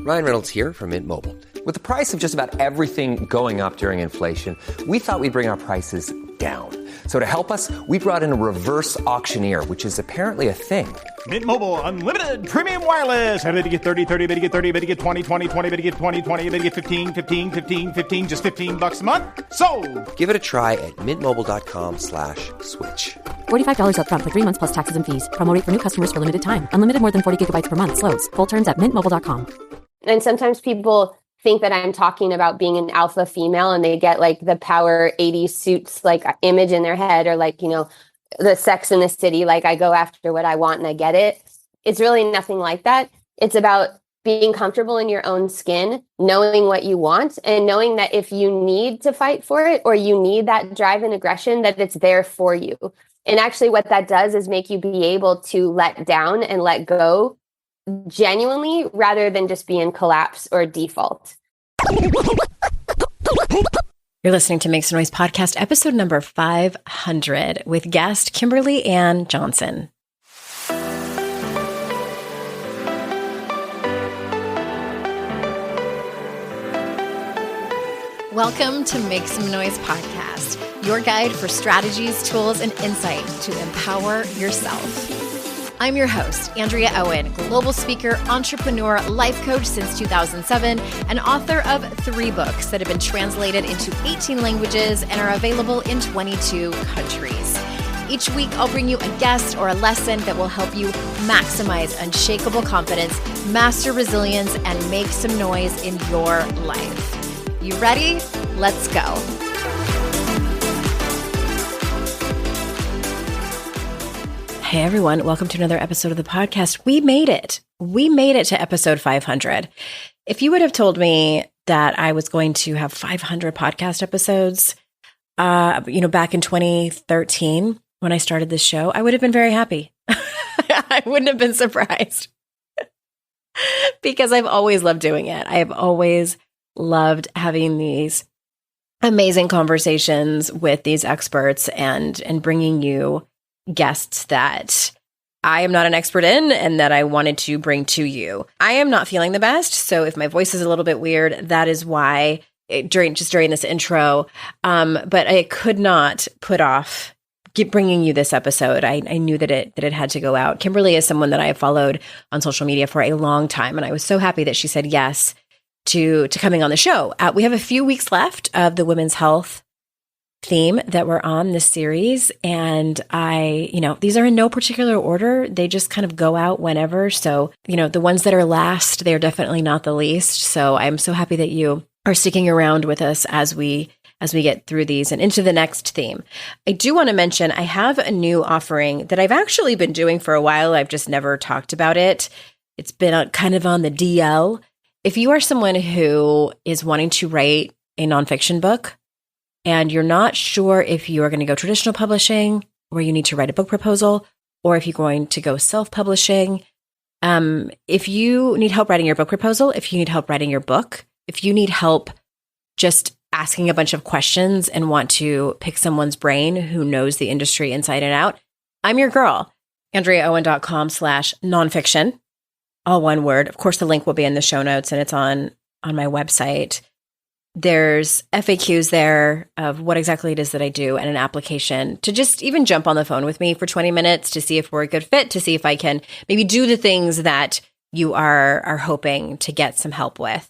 Ryan Reynolds here from Mint Mobile. With the price of just about everything going up during inflation, we thought we'd bring our prices down. So to help us, we brought in a reverse auctioneer, which is apparently a thing. Mint Mobile Unlimited Premium Wireless. How to get 30, 30, bit to get 30, bit to get 20, 20, 20, bit to get 20, 20, bit to get 15, 15, 15, 15, just $15 a month? Sold! Give it a try at mintmobile.com/switch. $45 up front for 3 months plus taxes and fees. Promo rate for new customers for limited time. Unlimited more than 40 gigabytes per month. Slows full terms at mintmobile.com. And sometimes people think that I'm talking about being an alpha female and they get like the power 80s suits like image in their head, or like, you know, the Sex in the City, like I go after what I want and I get it. It's really nothing like that. It's about being comfortable in your own skin, knowing what you want, and knowing that if you need to fight for it or you need that drive and aggression, that it's there for you. And actually what that does is make you be able to let down and let go genuinely, rather than just be in collapse or default. You're listening to Make Some Noise podcast, episode number 500, with guest Kimberly Johnson. Welcome to Make Some Noise podcast, your guide for strategies, tools, and insight to empower yourself. I'm your host, Andrea Owen, global speaker, entrepreneur, life coach since 2007, and author of 3 books that have been translated into 18 languages and are available in 22 countries. Each week, I'll bring you a guest or a lesson that will help you maximize unshakable confidence, master resilience, and make some noise in your life. You ready? Let's go. Hey everyone, welcome to another episode of the podcast. We made it. We made it to episode 500. If you would have told me that I was going to have 500 podcast episodes, back in 2013 when I started this show, I would have been very happy. I wouldn't have been surprised because I've always loved doing it. I have always loved having these amazing conversations with these experts and bringing you guests that I am not an expert in and that I wanted to bring to you. I am not feeling the best, so if my voice is a little bit weird, that is why during this intro. But I could not put off bringing you this episode. I knew that it had to go out. Kimberly is someone that I have followed on social media for a long time, and I was so happy that she said yes to coming on the show. We have a few weeks left of the women's health theme that we're on this series. And these are in no particular order. They just kind of go out whenever. So, the ones that are last, they're definitely not the least. So I'm so happy that you are sticking around with us as we get through these and into the next theme. I do want to mention, I have a new offering that I've actually been doing for a while. I've just never talked about it. It's been kind of on the DL. If you are someone who is wanting to write a nonfiction book, and you're not sure if you are going to go traditional publishing, where you need to write a book proposal, or if you're going to go self-publishing, if you need help writing your book proposal, if you need help writing your book, if you need help just asking a bunch of questions and want to pick someone's brain who knows the industry inside and out, I'm your girl. AndreaOwen.com/nonfiction, all one word. Of course, the link will be in the show notes and it's on my website. There's FAQs there of what exactly it is that I do and an application to just even jump on the phone with me for 20 minutes to see if we're a good fit, to see if I can maybe do the things that you are hoping to get some help with.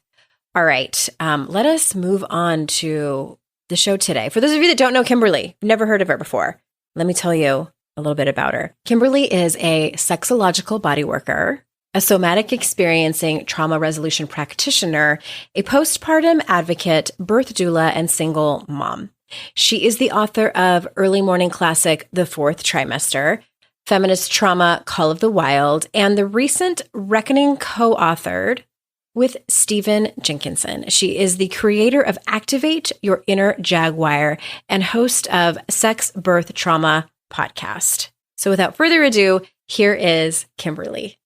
All right, let us move on to the show today. For those of you that don't know Kimberly, never heard of her before, let me tell you a little bit about her. Kimberly is a sexological bodyworker, a somatic experiencing trauma resolution practitioner, a postpartum advocate, birth doula, and single mom. She is the author of early morning classic, The Fourth Trimester, Feminist Trauma, Call of the Wild, and the recent Reckoning co-authored with Stephen Jenkinson. She is the creator of Activate Your Inner Jaguar and host of Sex, Birth, Trauma podcast. So without further ado, here is Kimberly.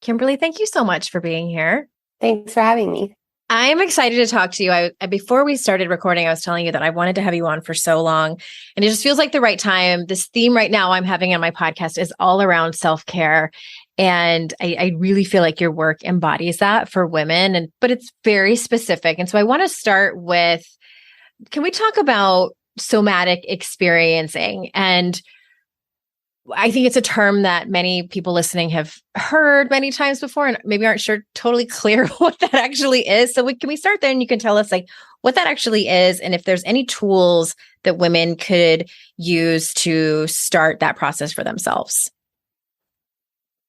Kimberly, thank you so much for being here. Thanks for having me. I'm excited to talk to you. Before we started recording, I was telling you that I wanted to have you on for so long, and it just feels like the right time. This theme right now I'm having on my podcast is all around self-care And I really feel like your work embodies that for women, but it's very specific. And so I want to start with, can we talk about somatic experiencing? And I think it's a term that many people listening have heard many times before and maybe aren't totally clear what that actually is. So can we start there, and you can tell us like what that actually is, and if there's any tools that women could use to start that process for themselves?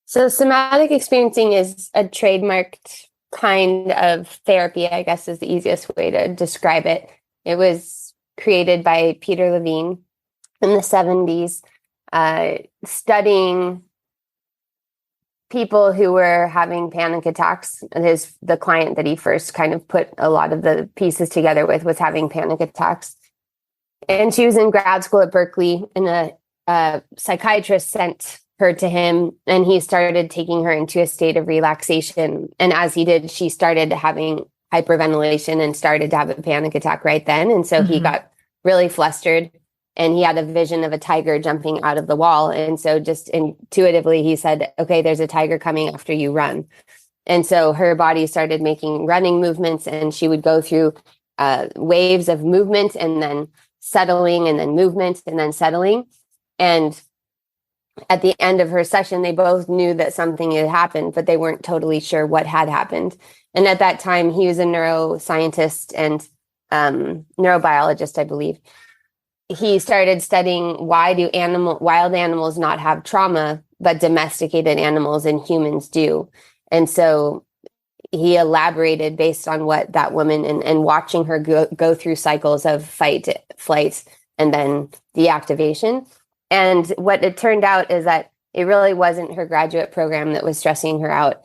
So somatic experiencing is a trademarked kind of therapy, I guess is the easiest way to describe it. It was created by Peter Levine in the 70s, studying people who were having panic attacks. The client that he first kind of put a lot of the pieces together with was having panic attacks. And she was in grad school at Berkeley, and a psychiatrist sent her to him, and he started taking her into a state of relaxation. And as he did, she started having hyperventilation and started to have a panic attack right then. And so he got really flustered, and he had a vision of a tiger jumping out of the wall. And so just intuitively, he said, okay, there's a tiger coming after you, run. And so her body started making running movements, and she would go through waves of movement and then settling and then movement and then settling. And at the end of her session, they both knew that something had happened, but they weren't totally sure what had happened. And at that time, he was a neuroscientist and neurobiologist, I believe. He started studying, why do wild animals not have trauma, but domesticated animals and humans do? And so he elaborated based on what that woman and watching her go through cycles of fight, flight, and then deactivation. And what it turned out is that it really wasn't her graduate program that was stressing her out.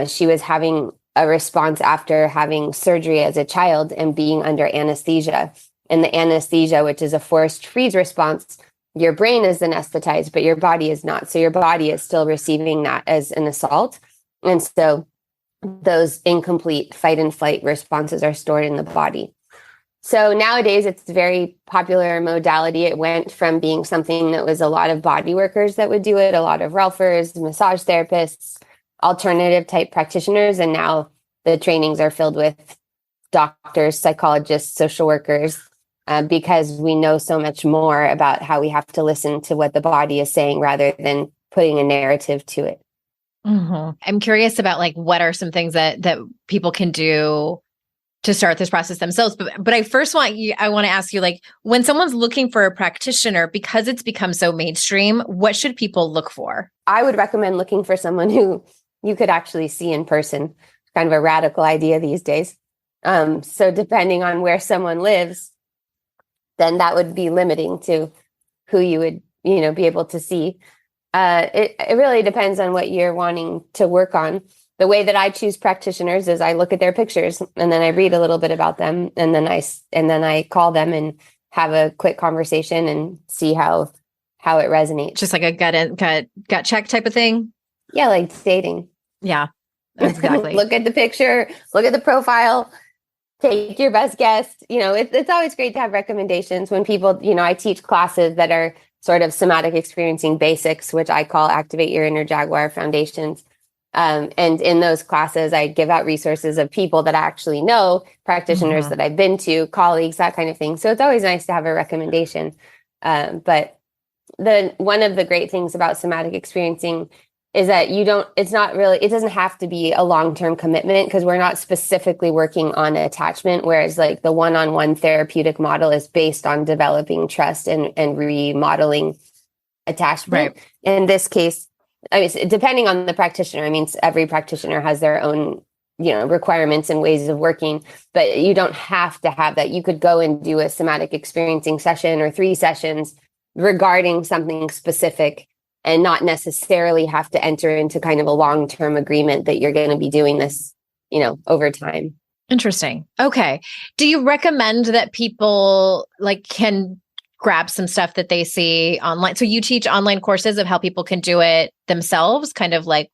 She was having a response after having surgery as a child and being under anesthesia. And the anesthesia, which is a forced freeze response, your brain is anesthetized, but your body is not. So your body is still receiving that as an assault. And so those incomplete fight and flight responses are stored in the body. So nowadays, it's a very popular modality. It went from being something that was a lot of body workers that would do it, a lot of Ralphers, massage therapists, alternative type practitioners. And now the trainings are filled with doctors, psychologists, social workers, because we know so much more about how we have to listen to what the body is saying rather than putting a narrative to it. I'm curious about like, what are some things that people can do to start this process themselves. But I first want to ask you, like, when someone's looking for a practitioner, because it's become so mainstream, what should people look for? I would recommend looking for someone who you could actually see in person. Kind of a radical idea these days. So depending on where someone lives, then that would be limiting to who you would, be able to see. It really depends on what you're wanting to work on. The way that I choose practitioners is I look at their pictures and then I read a little bit about them, and then I call them and have a quick conversation and see how it resonates. Just like a gut check type of thing. Yeah, like dating. Yeah, exactly. Look at the picture, look at the profile, take your best guess. It's always great to have recommendations when people, I teach classes that are sort of somatic experiencing basics, which I call Activate Your Inner Jaguar Foundations. And in those classes, I give out resources of people that I actually know, practitioners that I've been to, colleagues, that kind of thing. So it's always nice to have a recommendation. But one of the great things about somatic experiencing is that it doesn't have to be a long-term commitment, because we're not specifically working on attachment, whereas like the one-on-one therapeutic model is based on developing trust and remodeling attachment. Right. In this case, depending on the practitioner, every practitioner has their own, requirements and ways of working, but you don't have to have that. You could go and do a somatic experiencing session or 3 sessions regarding something specific and not necessarily have to enter into kind of a long-term agreement that you're going to be doing this, over time. Interesting. Okay. Do you recommend that people can grab some stuff that they see online? So you teach online courses of how people can do it themselves, kind of like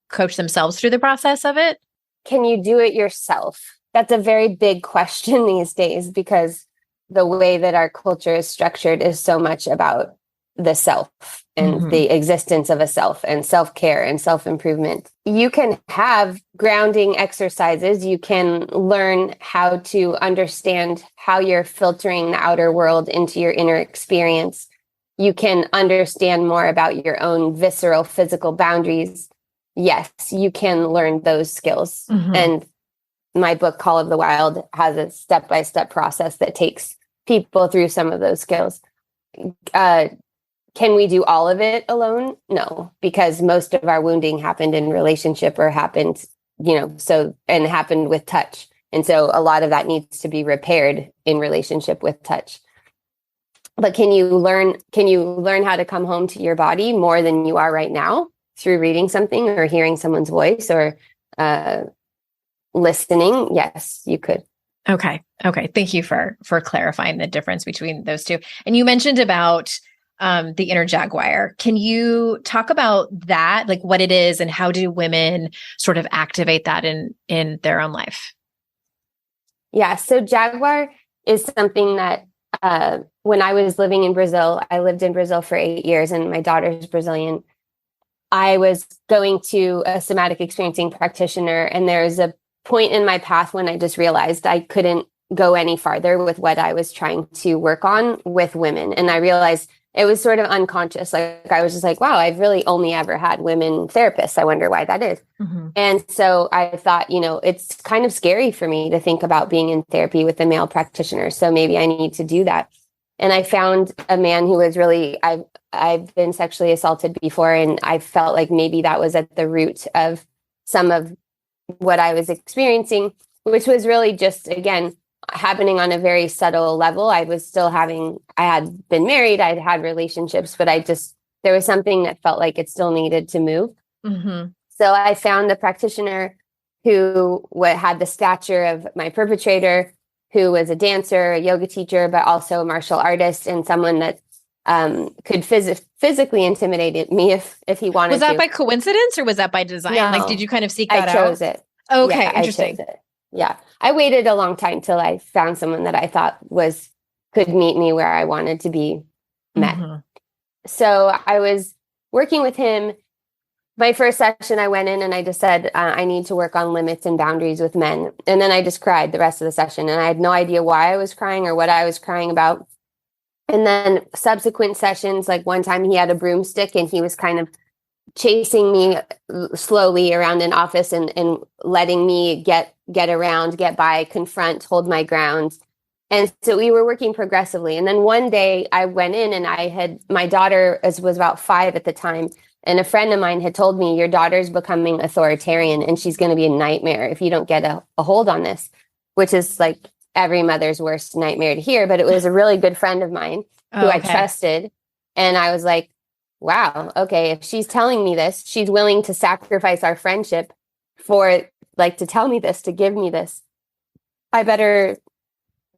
coach themselves through the process of it? Can you do it yourself? That's a very big question these days, because the way that our culture is structured is so much about the self and the existence of a self and self-care and self-improvement. You can have grounding exercises. You can learn how to understand how you're filtering the outer world into your inner experience. You can understand more about your own visceral physical boundaries. Yes, you can learn those skills. And my book, Call of the Wild, has a step-by-step process that takes people through some of those skills. Can we do all of it alone? No, because most of our wounding happened in relationship or happened, and happened with touch. And so a lot of that needs to be repaired in relationship with touch. But can you learn how to come home to your body more than you are right now through reading something or hearing someone's voice or listening? Yes, you could. Okay. Thank you for clarifying the difference between those two. And you mentioned about the inner Jaguar. Can you talk about that, like what it is and how do women sort of activate that in their own life? Yeah. So Jaguar is something that when I was living in Brazil, I lived in Brazil for 8 years and my daughter's Brazilian. I was going to a somatic experiencing practitioner, and there's a point in my path when I just realized I couldn't go any farther with what I was trying to work on with women. And I realized it was sort of unconscious. Like I was just like, wow, I've really only ever had women therapists. I wonder why that is. And so I thought, it's kind of scary for me to think about being in therapy with a male practitioner. So maybe I need to do that. And I found a man who was really, I've been sexually assaulted before, and I felt like maybe that was at the root of some of what I was experiencing, which was really just, again, happening on a very subtle level. I had been married, I'd had relationships, but there was something that felt like it still needed to move. So I found a practitioner who had the stature of my perpetrator, who was a dancer, a yoga teacher, but also a martial artist, and someone that could physically intimidate me if he wanted to. Was that by coincidence or was that by design? No, like, did you kind of seek that out? I chose it. Okay, yeah, interesting. I chose it. Yeah. I waited a long time till I found someone that I thought could meet me where I wanted to be met. So I was working with him. My first session, I went in and I just said, I need to work on limits and boundaries with men. And then I just cried the rest of the session. And I had no idea why I was crying or what I was crying about. And then subsequent sessions, like one time he had a broomstick and he was kind of chasing me slowly around an office and letting me get around, get by, confront, hold my ground. And so we were working progressively. And then one day I went in and my daughter was about 5 at the time. And a friend of mine had told me, your daughter's becoming authoritarian and she's going to be a nightmare if you don't get a hold on this, which is like every mother's worst nightmare to hear. But it was a really good friend of mine who I trusted. And I was like, wow, okay, if she's telling me this, she's willing to sacrifice our friendship for to tell me this, to give me this. I better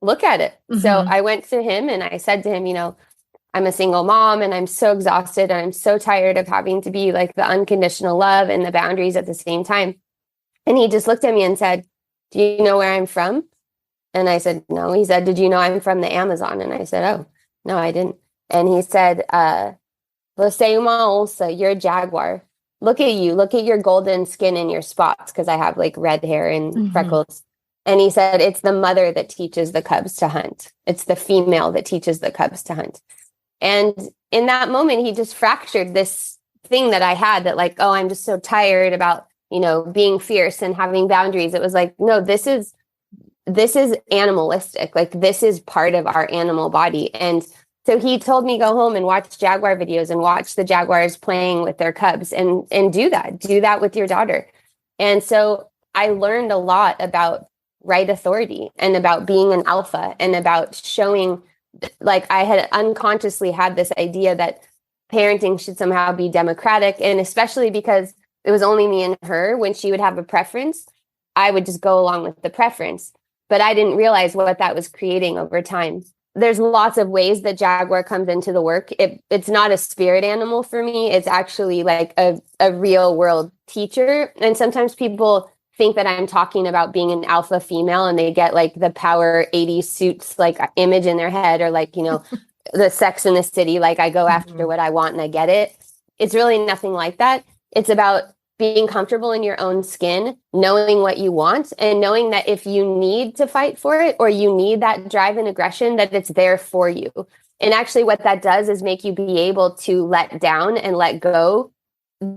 look at it. So I went to him and I said to him, I'm a single mom and I'm so exhausted and I'm so tired of having to be like the unconditional love and the boundaries at the same time. And he just looked at me and said, do you know where I'm from? And I said, no. He said, did you know I'm from the Amazon? And I said, oh, no, I didn't. And he said, você uma onça, you're a jaguar. Look at you. Look at your golden skin and your spots, because I have like red hair and freckles. And he said, it's the mother that teaches the cubs to hunt. It's the female that teaches the cubs to hunt. And in that moment, he just fractured this thing that I had that like, oh, I'm just so tired about, being fierce and having boundaries. It was like, no, this is animalistic. Like this is part of our animal body. And so he told me, go home and watch Jaguar videos and watch the Jaguars playing with their cubs and do that with your daughter. And so I learned a lot about right authority and about being an alpha and about showing, like I had unconsciously had this idea that parenting should somehow be democratic. And especially because it was only me and her, when she would have a preference, I would just go along with the preference. But I didn't realize what that was creating over time. There's lots of ways that Jaguar comes into the work. It's not a spirit animal for me. It's actually like a real world teacher. And sometimes people think that I'm talking about being an alpha female and they get like the power 80s suits like image in their head, or like, the Sex in the City, like I go after what I want and I get it. It's really nothing like that. It's about being comfortable in your own skin, knowing what you want, and knowing that if you need to fight for it or you need that drive and aggression, that it's there for you. And actually what that does is make you be able to let down and let go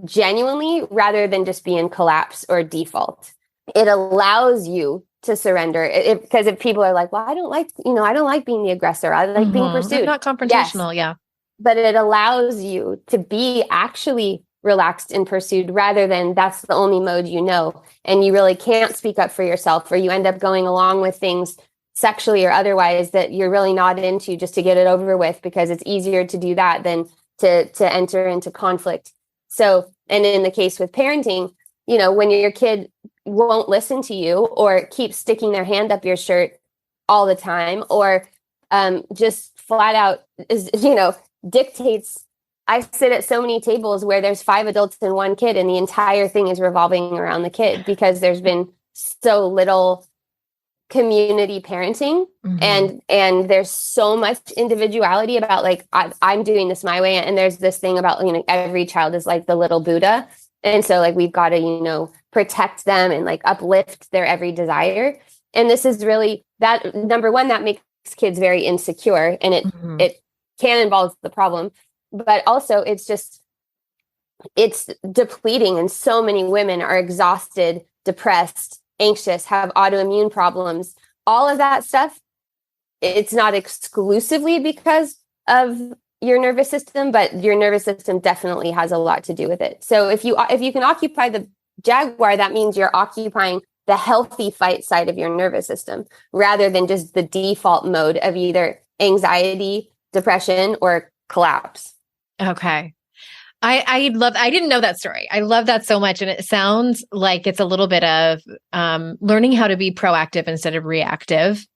genuinely rather than just be in collapse or default. It allows you to surrender, because if people are like, well, I don't like being the aggressor. I like being pursued. I'm not confrontational. Yes. Yeah. But it allows you to be actually relaxed and pursued rather than that's the only mode you know. And you really can't speak up for yourself, or you end up going along with things sexually or otherwise that you're really not into just to get it over with, because it's easier to do that than to enter into conflict. So, and in the case with parenting, when your kid won't listen to you or keeps sticking their hand up your shirt all the time, or just flat out is, dictates. I sit at so many tables where there's 5 adults and 1 kid, and the entire thing is revolving around the kid because there's been so little community parenting, and there's so much individuality about like I'm doing this my way, and there's this thing about every child is like the little Buddha, and so like we've got to protect them and like uplift their every desire. And this is really that number one that makes kids very insecure, and it can involve the problem. But also it's depleting. And so many women are exhausted, depressed, anxious, have autoimmune problems, all of that stuff. It's not exclusively because of your nervous system, but your nervous system definitely has a lot to do with it. So if you can occupy the Jaguar, that means you're occupying the healthy fight side of your nervous system rather than just the default mode of either anxiety, depression, or collapse. Okay. I didn't know that story. I love that so much. And it sounds like it's a little bit of learning how to be proactive instead of reactive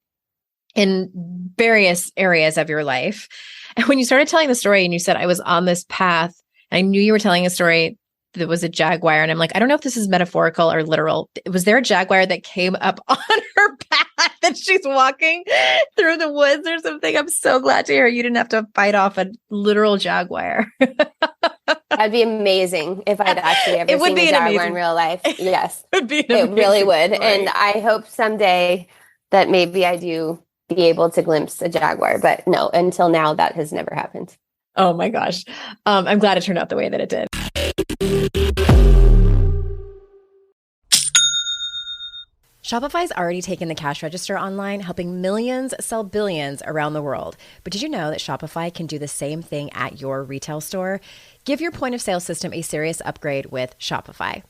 in various areas of your life. And when you started telling the story and you said, I was on this path, I knew you were telling a story that was a Jaguar. And I'm like, I don't know if this is metaphorical or literal. Was there a Jaguar that came up on her path that she's walking through the woods or something? I'm so glad to hear you didn't have to fight off a literal Jaguar. That'd be amazing if I'd actually ever seen a Jaguar in real life. Yes, it really would. Story. And I hope someday that maybe I do be able to glimpse a Jaguar. But no, until now, that has never happened. Oh my gosh. I'm glad it turned out the way that it did. Shopify's already taken the cash register online, helping millions sell billions around the world. But did you know that Shopify can do the same thing at your retail store? Give your point of sale system a serious upgrade with Shopify.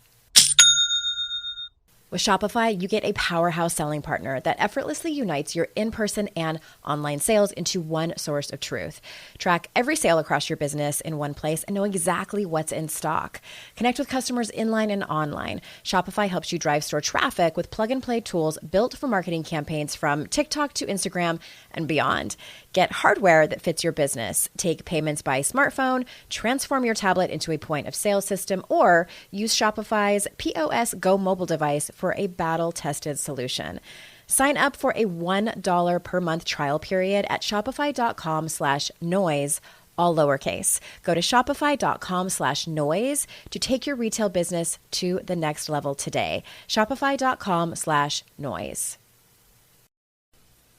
With Shopify, you get a powerhouse selling partner that effortlessly unites your in-person and online sales into one source of truth. Track every sale across your business in one place and know exactly what's in stock. Connect with customers inline and online. Shopify helps you drive store traffic with plug-and-play tools built for marketing campaigns from TikTok to Instagram and beyond. Get hardware that fits your business. Take payments by smartphone, transform your tablet into a point of sale system, or use Shopify's POS Go mobile device for a battle-tested solution. Sign up for a $1 per month trial period at shopify.com/noise, all lowercase. Go to shopify.com/noise to take your retail business to the next level today. Shopify.com/noise.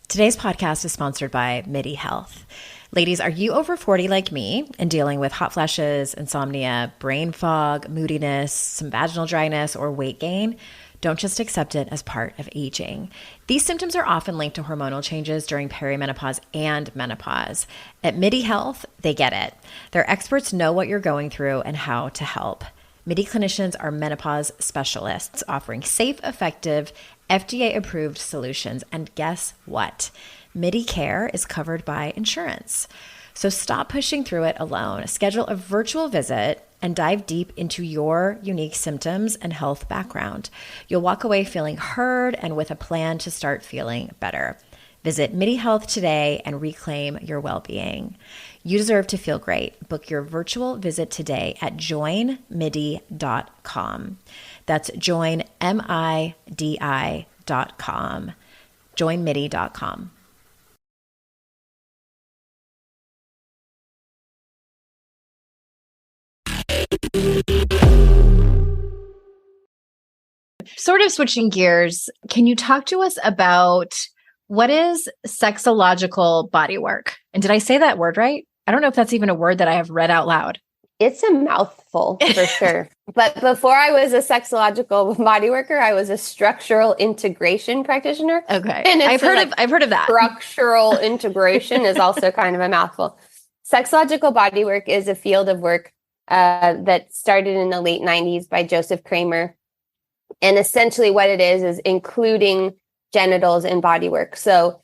Today's podcast is sponsored by MIDI Health. Ladies, are you over 40 like me and dealing with hot flashes, insomnia, brain fog, moodiness, some vaginal dryness, or weight gain? Don't just accept it as part of aging. These symptoms are often linked to hormonal changes during perimenopause and menopause. At MIDI Health, they get it. Their experts know what you're going through and how to help. MIDI clinicians are menopause specialists offering safe, effective, FDA-approved solutions. And guess what? MIDI care is covered by insurance. So stop pushing through it alone. Schedule a virtual visit and dive deep into your unique symptoms and health background. You'll walk away feeling heard and with a plan to start feeling better. Visit MIDI Health today and reclaim your well-being. You deserve to feel great. Book your virtual visit today at joinmidi.com. That's joinmidi.com. joinmidi.com. Sort of switching gears, can you talk to us about what is sexological bodywork? And did I say that word right? I don't know if that's even a word that I have read out loud. It's a mouthful for sure. But before I was a sexological bodyworker, I was a structural integration practitioner. Okay. And I've heard of that. Structural integration is also kind of a mouthful. Sexological bodywork is a field of work that started in the late 90s by Joseph Kramer. And essentially what it is including genitals in bodywork. So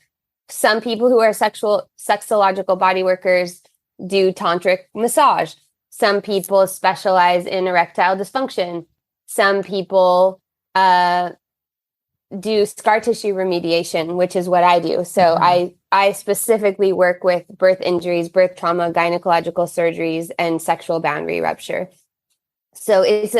some people who are sexological bodyworkers do tantric massage. Some people specialize in erectile dysfunction. Some people do scar tissue remediation, which is what I do. So I specifically work with birth injuries, birth trauma, gynecological surgeries, and sexual boundary rupture. So it's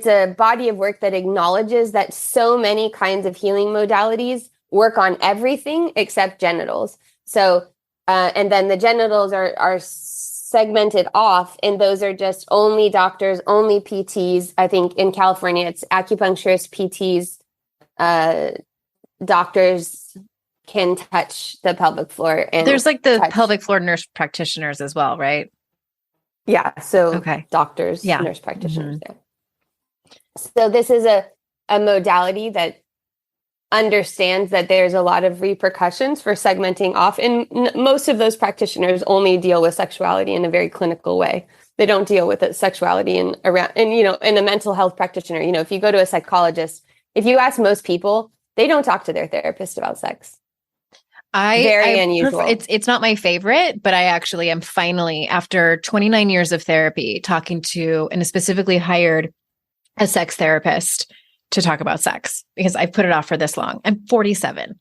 a body of work that acknowledges that so many kinds of healing modalities work on everything except genitals. So, and then the genitals are segmented off, and those are just only doctors, only PTs. I think in California, it's acupuncturists, PTs, doctors can touch the pelvic floor. And there's like the pelvic floor nurse practitioners as well, right? Yeah. So okay. Doctors, nurse practitioners. Mm-hmm. So this is a modality that understands that there's a lot of repercussions for segmenting off. And most of those practitioners only deal with sexuality in a very clinical way. They don't deal with sexuality in a mental health practitioner. If you go to a psychologist, if you ask most people, they don't talk to their therapist about sex. Very unusual. It's not my favorite, but I actually am finally, after 29 years of therapy, talking to, and specifically hired a sex therapist to talk about sex, because I've put it off for this long. I'm 47.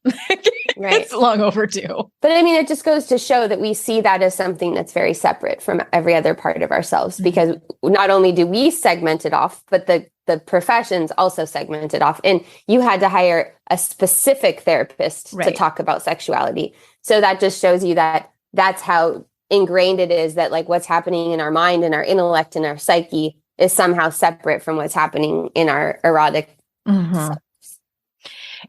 Right. It's long overdue. But I mean, it just goes to show that we see that as something that's very separate from every other part of ourselves, because not only do we segment it off, but the professions also segment it off. And you had to hire a specific therapist to talk about sexuality. So that just shows you that that's how ingrained it is, that like what's happening in our mind and our intellect and our psyche is somehow separate from what's happening in our erotic selves.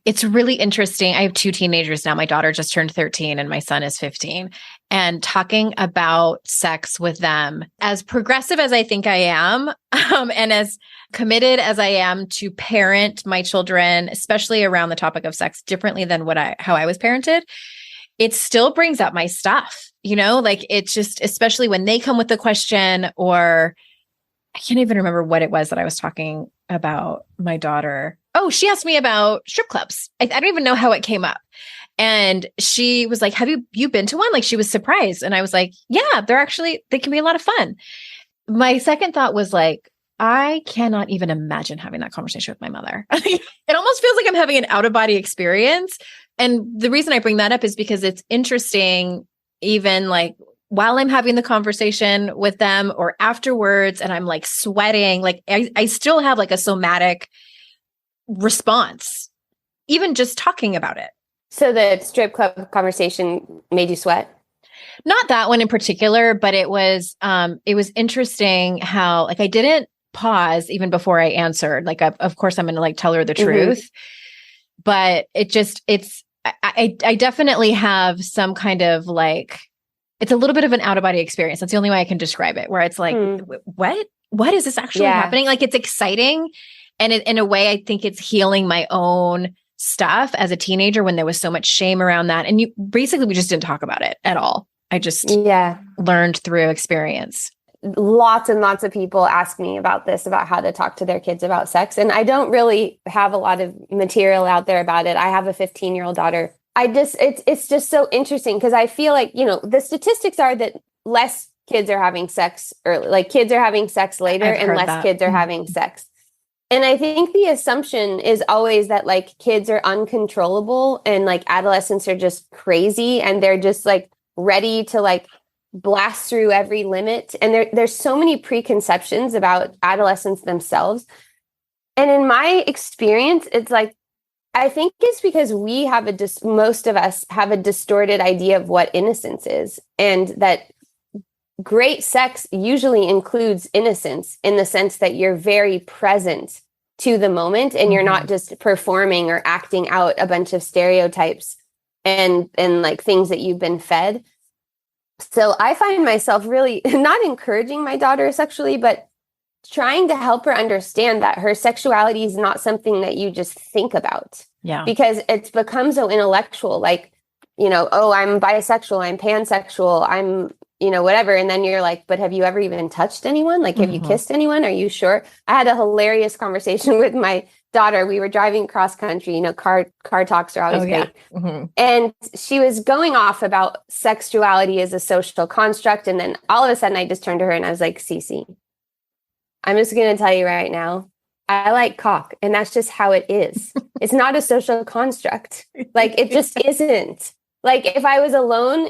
It's really interesting. I have two teenagers now. My daughter just turned 13 and my son is 15. And talking about sex with them, as progressive as I think I am, and as committed as I am to parent my children, especially around the topic of sex, differently than how I was parented, it still brings up my stuff. Like it's just, especially when they come with the question, or I can't even remember what it was that I was talking about my daughter. Oh, she asked me about strip clubs. I don't even know how it came up. And she was like, have you been to one? Like, she was surprised. And I was like, yeah, they can be a lot of fun. My second thought was like, I cannot even imagine having that conversation with my mother. It almost feels like I'm having an out of body experience. And the reason I bring that up is because it's interesting, even like while I'm having the conversation with them or afterwards, and I'm like sweating, like I still have like a somatic response, even just talking about it. So the strip club conversation made you sweat? Not that one in particular, but it was interesting how like I didn't pause even before I answered. Like, of course I'm going to like tell her the truth, but I definitely have some kind of like, it's a little bit of an out of body experience. That's the only way I can describe it, where it's like, what is this actually happening? Like, it's exciting. And in a way, I think it's healing my own stuff as a teenager when there was so much shame around that. And we just didn't talk about it at all. I just learned through experience. Lots and lots of people ask me about this, about how to talk to their kids about sex. And I don't really have a lot of material out there about it. I have a 15-year-old daughter. It's just so interesting because I feel like, the statistics are that less kids are having sex early, like kids are having sex later and less kids are having sex. And I think the assumption is always that like kids are uncontrollable and like adolescents are just crazy and they're just like ready to like blast through every limit. And there's so many preconceptions about adolescents themselves. And in my experience, it's like, I think it's because most of us have a distorted idea of what innocence is, and that great sex usually includes innocence in the sense that you're very present to the moment and you're not just performing or acting out a bunch of stereotypes and like things that you've been fed. So I find myself really not encouraging my daughter sexually, but trying to help her understand that her sexuality is not something that you just think about. Yeah. Because it's become so intellectual, like, you know, oh, I'm bisexual, I'm pansexual, I'm, you know, whatever. And then you're like, but have you ever even touched anyone? Like, have you kissed anyone? Are you sure? I had a hilarious conversation with my daughter. We were driving cross country, you know, car talks are always great. And she was going off about sexuality as a social construct. And then all of a sudden I just turned to her and I was like, Cece, I'm just going to tell you right now, I like cock, and that's just how it is. It's not a social construct. Like, it just isn't. Like, if I was alone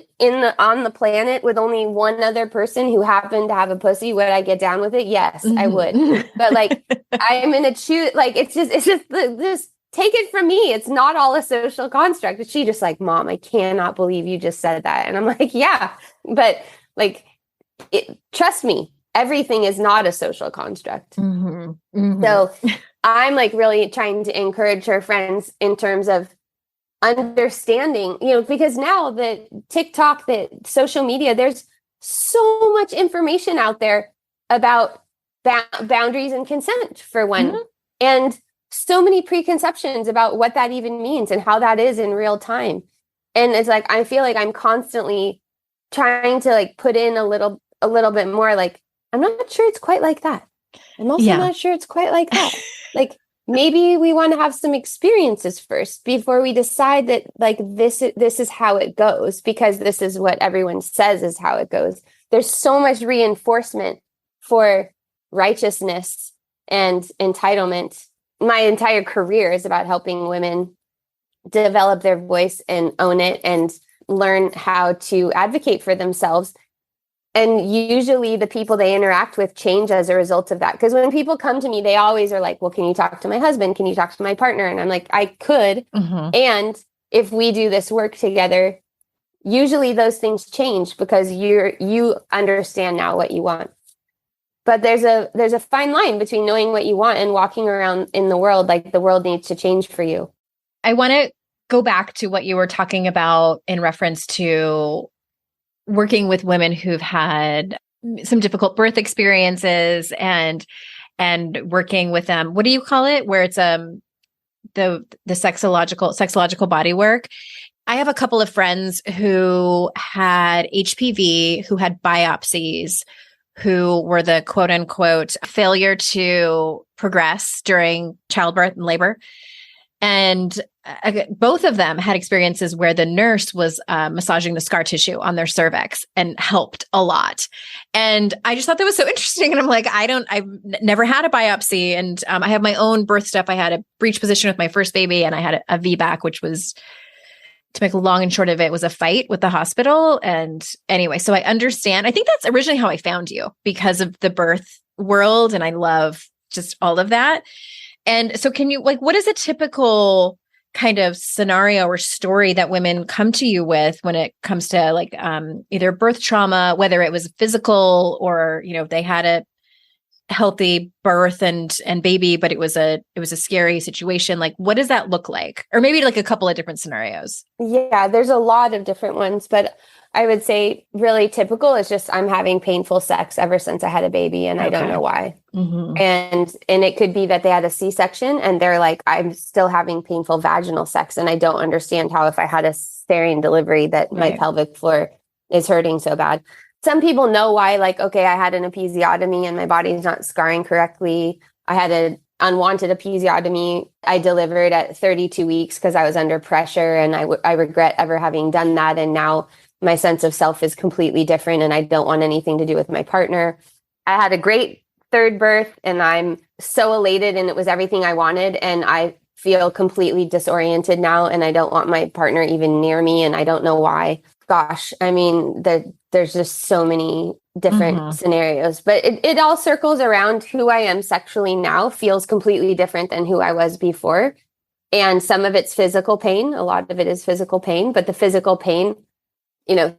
on the planet with only one other person who happened to have a pussy, would I get down with it? Yes, I would. But like, I'm going to choose, like, it's just take it from me. It's not all a social construct. But she just like, Mom, I cannot believe you just said that. And I'm like, yeah, but like, trust me, everything is not a social construct. So I'm like really trying to encourage her friends in terms of understanding, you know, because now the TikTok, the social media, there's so much information out there about boundaries and consent for one, and so many preconceptions about what that even means and how that is in real time. And it's like, I feel like I'm constantly trying to like put in a little bit more, like, I'm not sure it's quite like that. I'm also not sure it's quite like that. Like, maybe we want to have some experiences first before we decide that like this is how it goes, because this is what everyone says is how it goes. There's so much reinforcement for righteousness and entitlement. My entire career is about helping women develop their voice and own it and learn how to advocate for themselves. And usually the people they interact with change as a result of that. Because when people come to me, they always are like, well, can you talk to my husband? Can you talk to my partner? And I'm like, I could. And if we do this work together, usually those things change because you understand now what you want. But there's a fine line between knowing what you want and walking around in the world like the world needs to change for you. I want to go back to what you were talking about in reference to working with women who've had some difficult birth experiences and working with them. What do you call it? Where it's the sexological bodywork. I have a couple of friends who had HPV, who had biopsies, who were the quote unquote failure to progress during childbirth and labor. And both of them had experiences where the nurse was massaging the scar tissue on their cervix and helped a lot. And I just thought that was so interesting. And I'm like, I've never had a biopsy. And I have my own birth stuff. I had a breech position with my first baby and I had a VBAC, which was, to make a long and short of it, was a fight with the hospital. And anyway, so I understand. I think that's originally how I found you, because of the birth world. And I love just all of that. And so can you, like, what is a typical kind of scenario or story that women come to you with when it comes to like either birth trauma, whether it was physical or, you know, they had a healthy birth and baby, but it was a scary situation. Like, what does that look like? Or maybe like a couple of different scenarios. Yeah, there's a lot of different ones, but I would say really typical is just I'm having painful sex ever since I had a baby and I don't know why. And it could be that they had a C-section and they're like, I'm still having painful vaginal sex and I don't understand how if I had a cesarean delivery that my pelvic floor is hurting so bad. Some people know why, like, okay, I had an episiotomy and my body's not scarring correctly. I had an unwanted episiotomy. I delivered at 32 weeks because I was under pressure and I regret ever having done that. And now my sense of self is completely different and I don't want anything to do with my partner. I had a great third birth and I'm so elated and it was everything I wanted. And I feel completely disoriented now and I don't want my partner even near me and I don't know why. Gosh, I mean, there's just so many different scenarios, but it all circles around who I am sexually now feels completely different than who I was before. And some of it's physical pain. A lot of it is physical pain, but the physical pain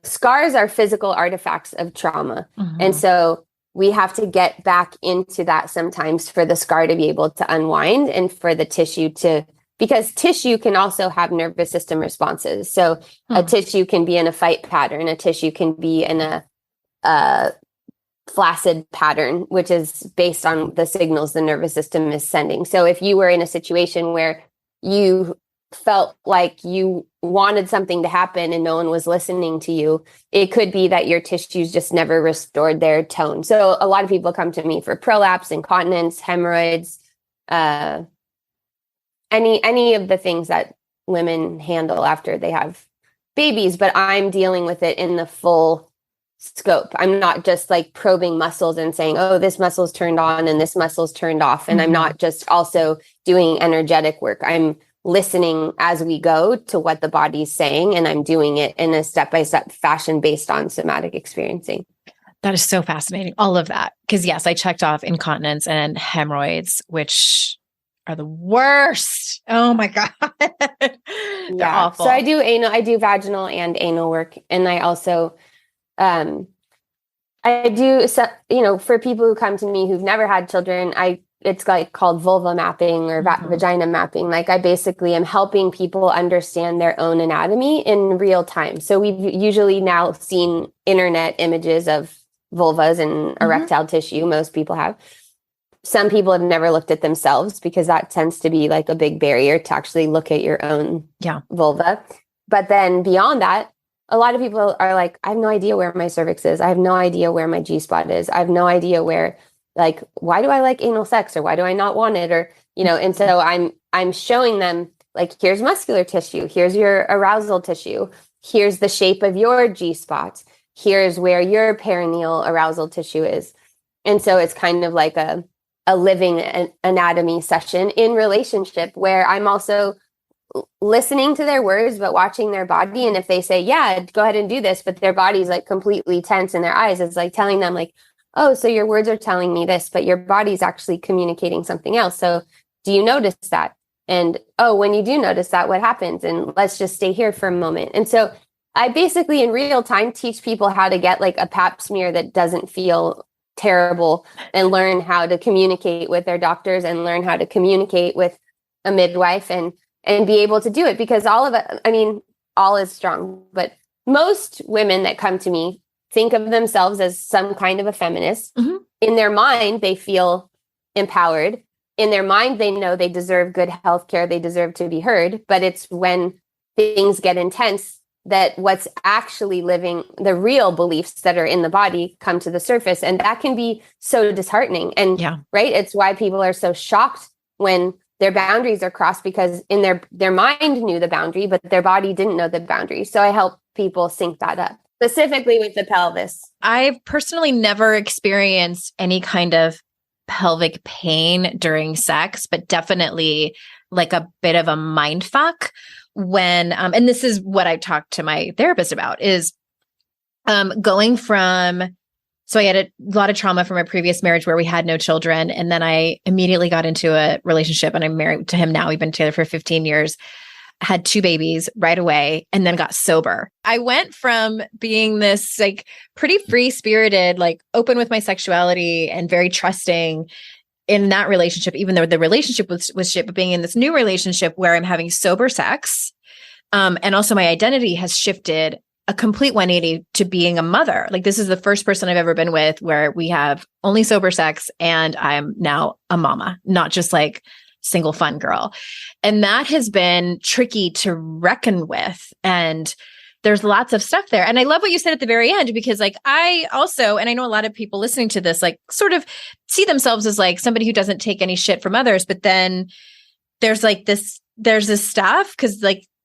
scars are physical artifacts of trauma. And so we have to get back into that sometimes for the scar to be able to unwind and for the tissue because tissue can also have nervous system responses. So a tissue can be in a fight pattern, a tissue can be in a flaccid pattern, which is based on the signals the nervous system is sending. So if you were in a situation where you felt like you wanted something to happen and no one was listening to you, it could be that your tissues just never restored their tone. So a lot of people come to me for prolapse, incontinence, hemorrhoids, any of the things that women handle after they have babies, but I'm dealing with it in the full scope. I'm not just like probing muscles and saying, oh, this muscle's turned on and this muscle's turned off. And I'm not just also doing energetic work. I'm listening as we go to what the body's saying, and I'm doing it in a step-by-step fashion based on somatic experiencing. That is so fascinating. All of that. Because yes, I checked off incontinence and hemorrhoids, which are the worst. Oh my God. They're awful. So I do vaginal and anal work. And I also, I do, for people who come to me who've never had children, it's like called vulva mapping or vagina mapping. Like I basically am helping people understand their own anatomy in real time. So we've usually now seen internet images of vulvas and erectile tissue. Most people have. Some people have never looked at themselves because that tends to be like a big barrier to actually look at your own vulva. But then beyond that, a lot of people are like, I have no idea where my cervix is. I have no idea where my G-spot is. I have no idea where, like, why do I like anal sex or why do I not want it? Or, and so I'm showing them like, here's muscular tissue. Here's your arousal tissue. Here's the shape of your G-spot. Here's where your perineal arousal tissue is. And so it's kind of like a living anatomy session in relationship where I'm also listening to their words, but watching their body. And if they say, yeah, go ahead and do this, but their body's like completely tense in their eyes, it's like telling them like, oh, so your words are telling me this, but your body's actually communicating something else. So do you notice that? And, oh, when you do notice that, what happens? And let's just stay here for a moment. And so I basically in real time teach people how to get like a pap smear that doesn't feel terrible and learn how to communicate with their doctors and learn how to communicate with a midwife and be able to do it, because all of it, all is strong, but most women that come to me think of themselves as some kind of a feminist. In their mind, they feel empowered. In their mind, they know they deserve good healthcare. They deserve to be heard, but it's when things get intense that what's actually living, the real beliefs that are in the body come to the surface. And that can be so disheartening. And right, it's why people are so shocked when their boundaries are crossed, because in their mind knew the boundary, but their body didn't know the boundary. So I help people sync that up, specifically with the pelvis. I've personally never experienced any kind of pelvic pain during sex, but definitely like a bit of a mind fuck when, and this is what I talked to my therapist about, is going from, so I had a lot of trauma from a previous marriage where we had no children. And then I immediately got into a relationship and I'm married to him now. We've been together for 15 years, had 2 babies right away, and then got sober. I went from being this like pretty free spirited, like open with my sexuality and very trusting in that relationship, even though the relationship was shit, but being in this new relationship where I'm having sober sex. And also my identity has shifted a complete 180 to being a mother. Like this is the first person I've ever been with where we have only sober sex and I'm now a mama, not just like single fun girl. And that has been tricky to reckon with. And there's lots of stuff there. And I love what you said at the very end, because like I also, and I know a lot of people listening to this, like sort of see themselves as like somebody who doesn't take any shit from others. But then there's this stuff, because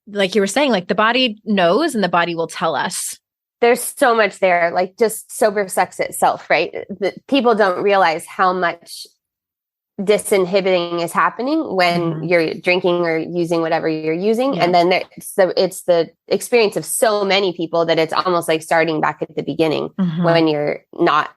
like you were saying, like the body knows and the body will tell us. There's so much there, like just sober sex itself, right? People don't realize how much disinhibiting is happening when you're drinking or using whatever you're using. And then it's the experience of so many people that it's almost like starting back at the beginning when you're not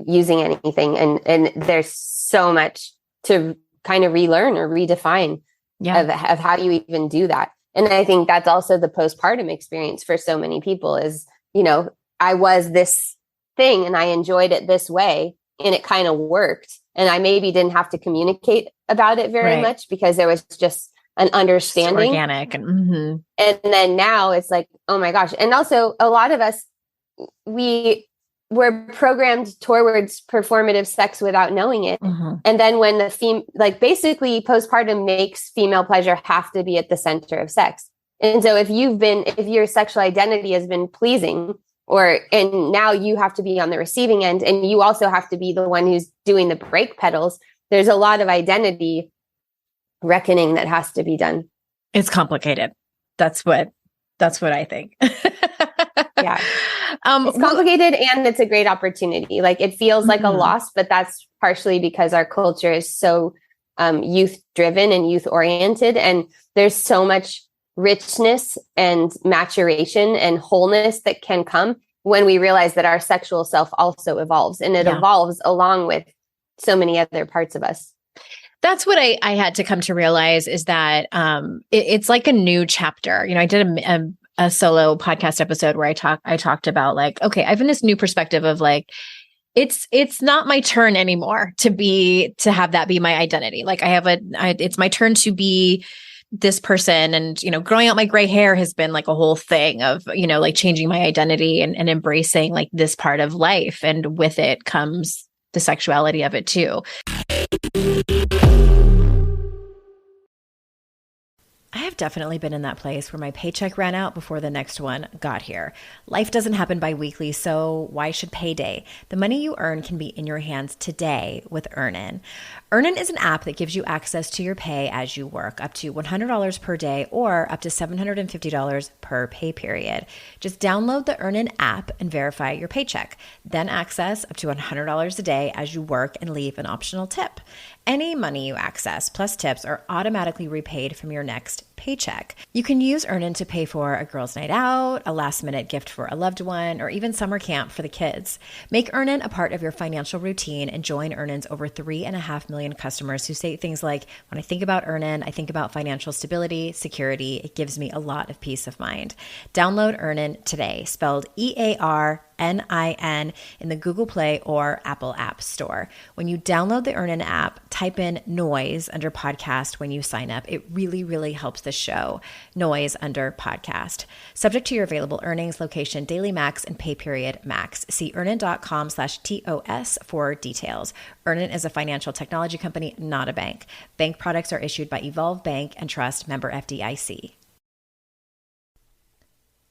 using anything. And there's so much to kind of relearn or redefine of how you even do that. And I think that's also the postpartum experience for so many people is I was this thing and I enjoyed it this way and it kind of worked. And I maybe didn't have to communicate about it very much because there was just an understanding. It's organic. And then now it's like, oh my gosh. And also a lot of us, we were programmed towards performative sex without knowing it. And then when basically postpartum makes female pleasure have to be at the center of sex. And so if your sexual identity has been pleasing, and now you have to be on the receiving end, and you also have to be the one who's doing the brake pedals, there's a lot of identity reckoning that has to be done. It's complicated. That's what I think. Yeah. It's complicated and it's a great opportunity. Like it feels like a loss, but that's partially because our culture is so youth driven and youth oriented. And there's so much richness and maturation and wholeness that can come when we realize that our sexual self also evolves, and it evolves along with so many other parts of us. That's what I had to come to realize, is that it's like a new chapter. I did a solo podcast episode where I talked about like, okay, I've in this new perspective of like, it's not my turn anymore to have that be my identity. Like it's my turn to be this person. And, growing out my gray hair has been like a whole thing of, like changing my identity and embracing like this part of life. And with it comes the sexuality of it too. I have definitely been in that place where my paycheck ran out before the next one got here. Life doesn't happen bi-weekly, so why should payday? The money you earn can be in your hands today with Earnin. Earnin is an app that gives you access to your pay as you work, up to $100 per day or up to $750 per pay period. Just download the Earnin app and verify your paycheck. Then access up to $100 a day as you work and leave an optional tip. Any money you access plus tips are automatically repaid from your next paycheck. You can use Earnin to pay for a girls' night out, a last-minute gift for a loved one, or even summer camp for the kids. Make Earnin a part of your financial routine and join Earnin's over 3.5 million customers who say things like, when I think about Earnin, I think about financial stability, security. It gives me a lot of peace of mind. Download Earnin today, spelled EARNIN, in the Google Play or Apple App Store. When you download the Earnin app, type in noise under podcast when you sign up. It really, really helps the show. Noise under podcast. Subject to your available earnings, location, daily max, and pay period max. See earnin.com/TOS for details. Earnin is a financial technology company, not a bank. Bank products are issued by Evolve Bank and Trust, member FDIC.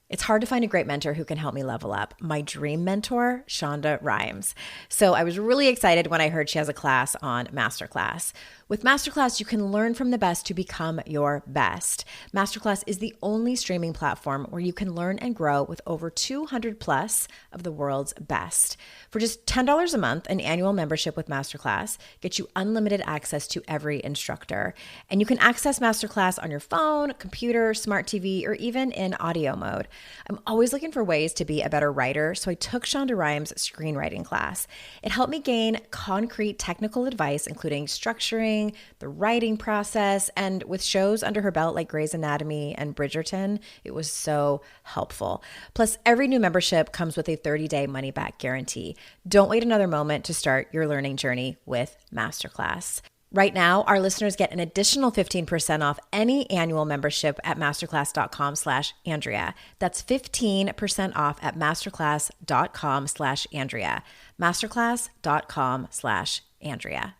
It's hard to find a great mentor who can help me level up. My dream mentor, Shonda Rhimes. So I was really excited when I heard she has a class on Masterclass. With Masterclass, you can learn from the best to become your best. Masterclass is the only streaming platform where you can learn and grow with over 200 plus of the world's best. For just $10 a month, an annual membership with Masterclass gets you unlimited access to every instructor. And you can access Masterclass on your phone, computer, smart TV, or even in audio mode. I'm always looking for ways to be a better writer, so I took Shonda Rhimes' screenwriting class. It helped me gain concrete technical advice, including structuring, the writing process, and with shows under her belt like Grey's Anatomy and Bridgerton, it was so helpful. Plus, every new membership comes with a 30-day money-back guarantee. Don't wait another moment to start your learning journey with Masterclass. Right now, our listeners get an additional 15% off any annual membership at masterclass.com/Andrea. That's 15% off at masterclass.com/Andrea. Masterclass.com/Andrea.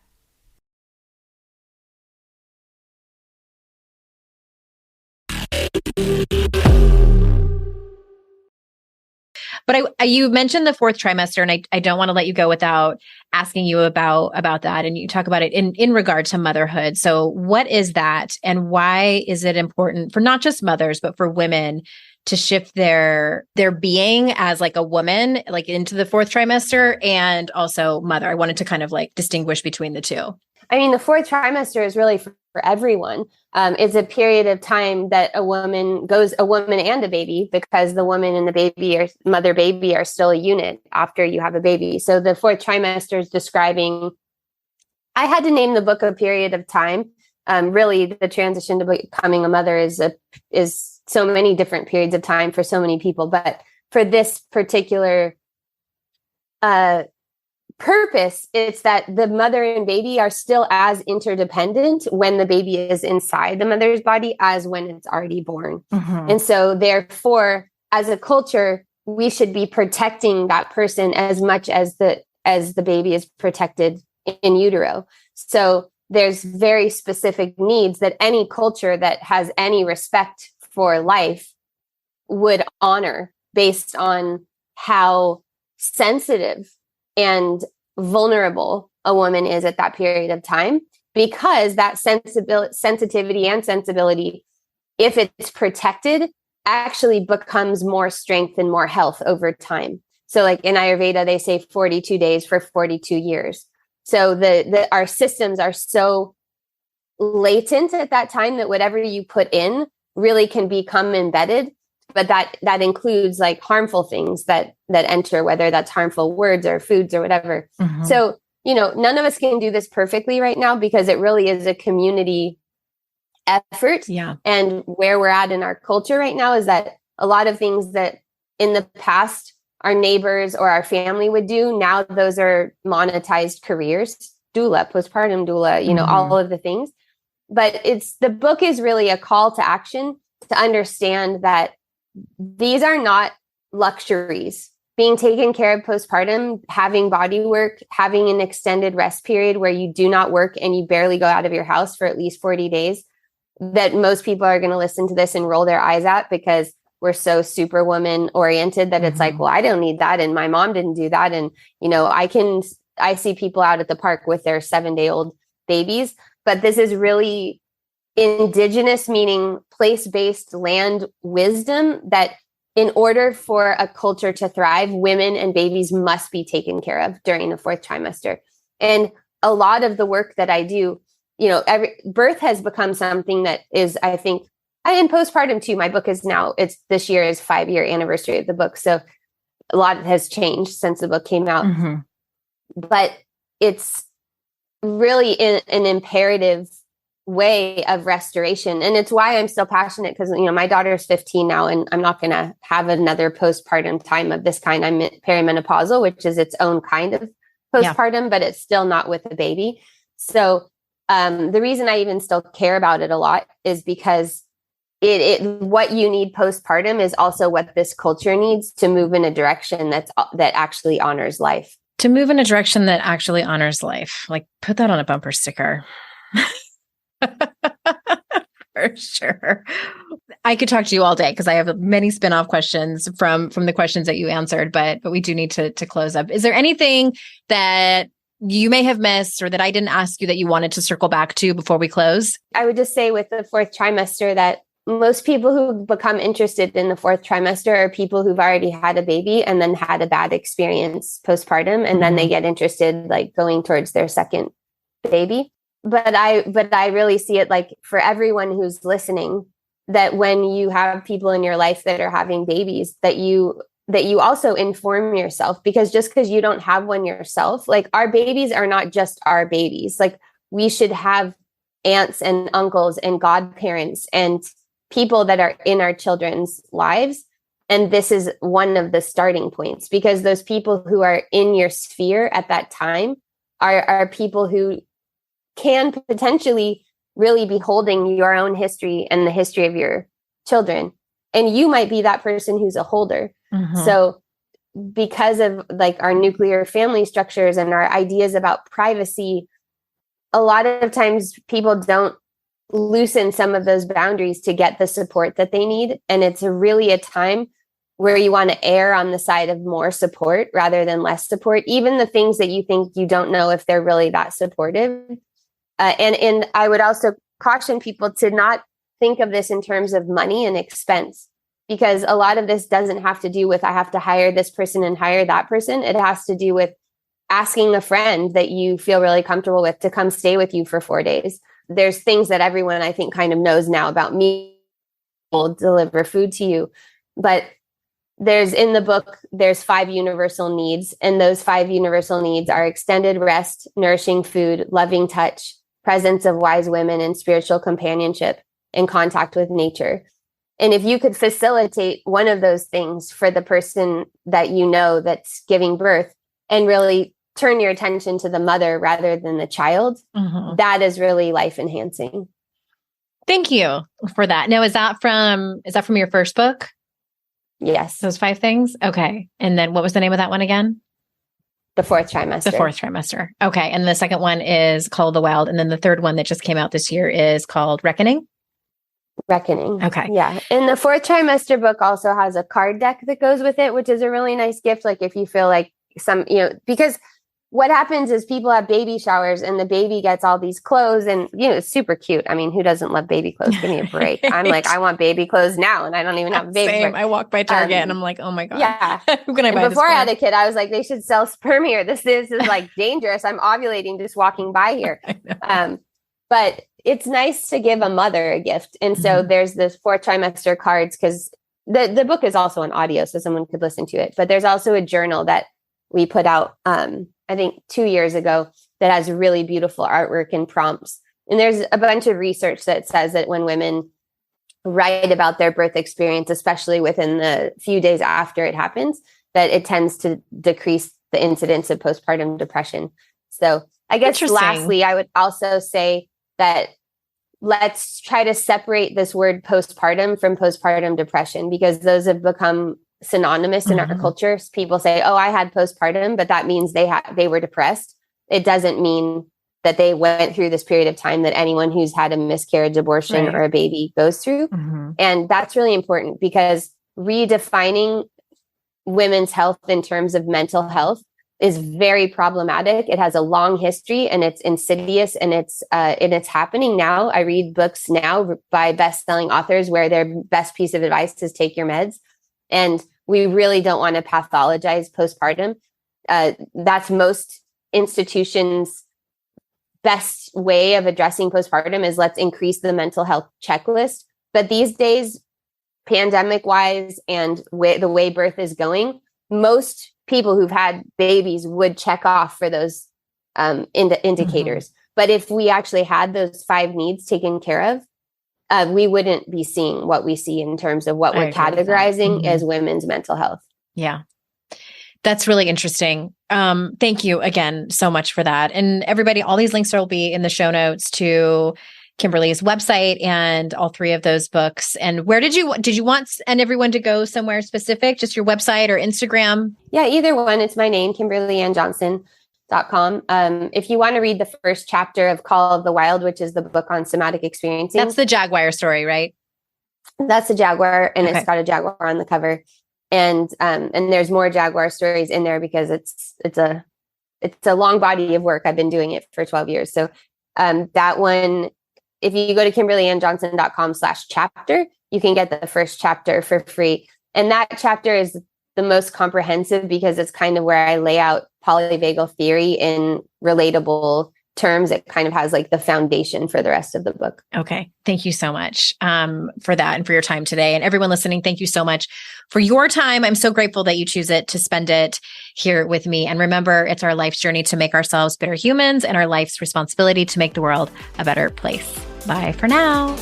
But you mentioned the fourth trimester, and I don't want to let you go without asking you about that. And you talk about it in regard to motherhood. So what is that, and why is it important for not just mothers, but for women to shift their being as like a woman, like into the fourth trimester, and also mother? I wanted to kind of like distinguish between the two. I mean, the fourth trimester is really for everyone. It's a period of time that a woman and a baby, because the woman and the baby or mother baby are still a unit after you have a baby. So the fourth trimester is describing, I had to name the book a period of time. Really, the transition to becoming a mother is so many different periods of time for so many people. But for this particular purpose, it's that the mother and baby are still as interdependent when the baby is inside the mother's body as when it's already born. And so therefore, as a culture, we should be protecting that person as much as the baby is protected in utero. So there's very specific needs that any culture that has any respect for life would honor based on how sensitive and vulnerable a woman is at that period of time, because that sensitivity and sensibility, if it's protected, actually becomes more strength and more health over time. So like in Ayurveda, they say 42 days for 42 years. So our systems are so latent at that time that whatever you put in really can become embedded. But that includes like harmful things that enter, whether that's harmful words or foods or whatever. So, none of us can do this perfectly right now because it really is a community effort. Yeah. And where we're at in our culture right now is that a lot of things that in the past our neighbors or our family would do, now those are monetized careers, doula, postpartum doula, all of the things. But the book is really a call to action to understand that these are not luxuries. Being taken care of postpartum, having body work, having an extended rest period where you do not work and you barely go out of your house for at least 40 days, that most people are going to listen to this and roll their eyes at because we're so superwoman oriented that it's like, well, I don't need that. And my mom didn't do that. And, I see people out at the park with their 7-day-old babies, but this is really indigenous, meaning place-based land wisdom that in order for a culture to thrive, women and babies must be taken care of during the 4th trimester. And a lot of the work that I do, birth has become something that is, I think, in postpartum too. My book is this year is 5-year anniversary of the book. So a lot has changed since the book came out, but it's really an imperative way of restoration. And it's why I'm still passionate because, my daughter's 15 now and I'm not going to have another postpartum time of this kind. I'm perimenopausal, which is its own kind of postpartum, but it's still not with a baby. So the reason I even still care about it a lot is because what you need postpartum is also what this culture needs to move in a direction that actually honors life. To move in a direction that actually honors life. Like put that on a bumper sticker. For sure. I could talk to you all day because I have many spin-off questions from the questions that you answered, but we do need to close up. Is there anything that you may have missed or that I didn't ask you that you wanted to circle back to before we close? I would just say with the 4th trimester that most people who become interested in the 4th trimester are people who've already had a baby and then had a bad experience postpartum. And then they get interested like going towards their second baby. But I really see it like for everyone who's listening, that when you have people in your life that are having babies, that you also inform yourself, because just because you don't have one yourself, like our babies are not just our babies. Like we should have aunts and uncles and godparents and people that are in our children's lives. And this is one of the starting points, because those people who are in your sphere at that time are people who can potentially really be holding your own history and the history of your children. And you might be that person who's a holder. So because of like our nuclear family structures and our ideas about privacy, a lot of times people don't loosen some of those boundaries to get the support that they need. And it's really a time where you want to err on the side of more support rather than less support, even the things that you think you don't know if they're really that supportive. And I would also caution people to not think of this in terms of money and expense, because a lot of this doesn't have to do with, I have to hire this person and hire that person. It has to do with asking a friend that you feel really comfortable with to come stay with you for 4 days. There's things that everyone I think kind of knows now about me will deliver food to you. But in the book, there's 5 universal needs. And those 5 universal needs are extended rest, nourishing food, loving touch, presence of wise women, and spiritual companionship and contact with nature. And if you could facilitate one of those things for the person that you know that's giving birth and really turn your attention to the mother rather than the child, that is really life enhancing. Thank you for that. Now, is that from your first book? Yes. Those 5 things? Okay. And then what was the name of that one again? The fourth trimester. The fourth trimester. Okay. And the second one is called The Wild. And then the third one that just came out this year is called Reckoning. Reckoning. Okay. Yeah. And the fourth trimester book also has a card deck that goes with it, which is a really nice gift. Like if you feel like because what happens is people have baby showers and the baby gets all these clothes and, it's super cute. I mean, who doesn't love baby clothes? Give me a break. I'm like, I want baby clothes now and I don't even have a baby. Same. I walk by Target and I'm like, oh my God. Yeah. Who can I buy before I had a kid, I was like, they should sell sperm here. This is like dangerous. I'm ovulating just walking by here. But it's nice to give a mother a gift. And so there's this 4th trimester cards because the book is also an audio, so someone could listen to it. But there's also a journal that we put out, I think 2 years ago, that has really beautiful artwork and prompts. And there's a bunch of research that says that when women write about their birth experience, especially within the few days after it happens, that it tends to decrease the incidence of postpartum depression. So I guess lastly, I would also say that let's try to separate this word postpartum from postpartum depression, because those have become synonymous in our culture. People say, oh, I had postpartum, but that means they were depressed. It doesn't mean that they went through this period of time that anyone who's had a miscarriage, abortion, or a baby goes through. And that's really important, because redefining women's health in terms of mental health is very problematic. It has a long history and it's insidious, and it's happening now. I read books now by best-selling authors where their best piece of advice is take your meds. And we really don't want to pathologize postpartum. That's most institutions' best way of addressing postpartum is let's increase the mental health checklist. But these days, pandemic-wise and the way birth is going, most people who've had babies would check off for those indicators. But if we actually had those 5 needs taken care of, we wouldn't be seeing what we see in terms of what we're categorizing as women's mental health. Yeah. That's really interesting. Thank you again so much for that. And everybody, all these links will be in the show notes to Kimberly's website and all 3 of those books. And where did you want everyone to go somewhere specific? Just your website or Instagram? Yeah, either one. It's my name, KimberlyAnnJohnson.com. If you want to read the first chapter of Call of the Wild, which is the book on somatic experiencing. That's the Jaguar story, right? That's the Jaguar, and it's got a Jaguar on the cover. And there's more Jaguar stories in there because it's a long body of work. I've been doing it for 12 years. So that one, if you go to KimberlyAnnJohnson.com/chapter, you can get the first chapter for free. And that chapter is the most comprehensive because it's kind of where I lay out polyvagal theory in relatable terms. It kind of has like the foundation for the rest of the book. Okay. Thank you so much for that and for your time today. And everyone listening, thank you so much for your time. I'm so grateful that you choose it to spend it here with me. And remember, it's our life's journey to make ourselves better humans and our life's responsibility to make the world a better place. Bye for now.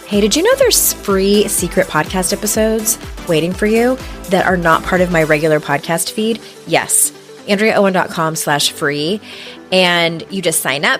Hey, did you know there's free secret podcast episodes waiting for you that are not part of my regular podcast feed? Yes. AndreaOwen.com/free. And you just sign up.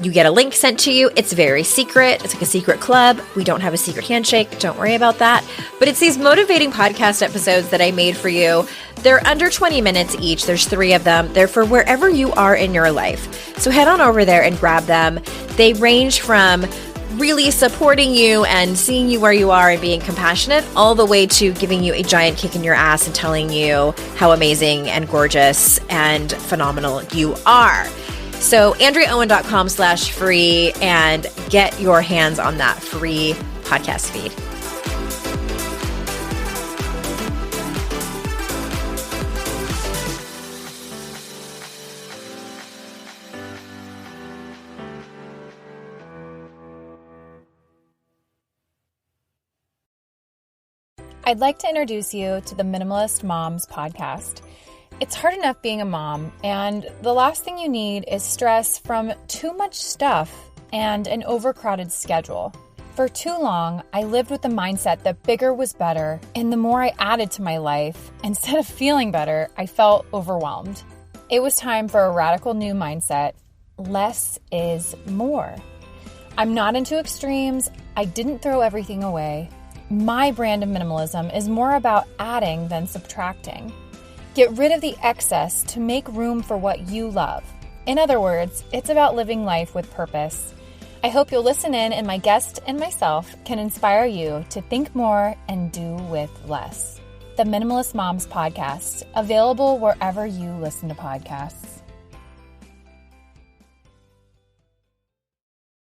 You get a link sent to you. It's very secret. It's like a secret club. We don't have a secret handshake. Don't worry about that. But it's these motivating podcast episodes that I made for you. They're under 20 minutes each. There's 3 of them. They're for wherever you are in your life. So head on over there and grab them. They range from really supporting you and seeing you where you are and being compassionate, all the way to giving you a giant kick in your ass and telling you how amazing and gorgeous and phenomenal you are. So AndreaOwen.com/free and get your hands on that free podcast feed. I'd like to introduce you to the Minimalist Moms podcast. It's hard enough being a mom, and the last thing you need is stress from too much stuff and an overcrowded schedule. For too long, I lived with the mindset that bigger was better, and the more I added to my life, instead of feeling better, I felt overwhelmed. It was time for a radical new mindset. Less is more. I'm not into extremes. I didn't throw everything away. My brand of minimalism is more about adding than subtracting. Get rid of the excess to make room for what you love. In other words, it's about living life with purpose. I hope you'll listen in, and my guest and myself can inspire you to think more and do with less. The Minimalist Moms Podcast, available wherever you listen to podcasts.